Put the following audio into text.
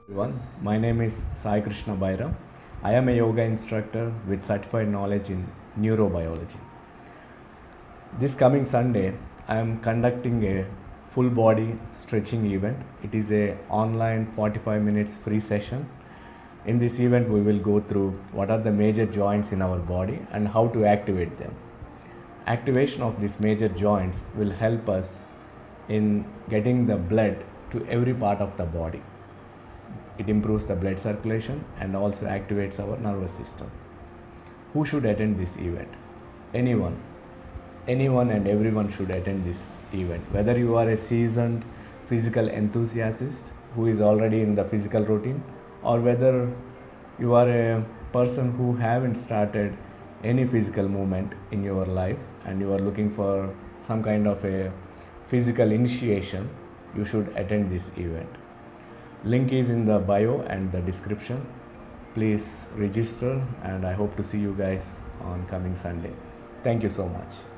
Everyone, my name is Sai Krishna Bairam. I am a yoga instructor with certified knowledge in neurobiology. This coming Sunday, I am conducting a full body stretching event. It is a online 45 minutes free session. In this event, we will go through what are the major joints in our body and how to activate them. Activation of these major joints will help us in getting the blood to every part of the body. It improves the blood circulation and also activates our nervous system. Who should attend this event? Anyone. Anyone and everyone should attend this event. Whether you are a seasoned physical enthusiast who is already in the physical routine, or whether you are a person who haven't started any physical movement in your life and you are looking for some kind of a physical initiation, you should attend this event. Link is in the bio and the description. Please register and I hope to see you guys on coming Sunday. Thank you so much.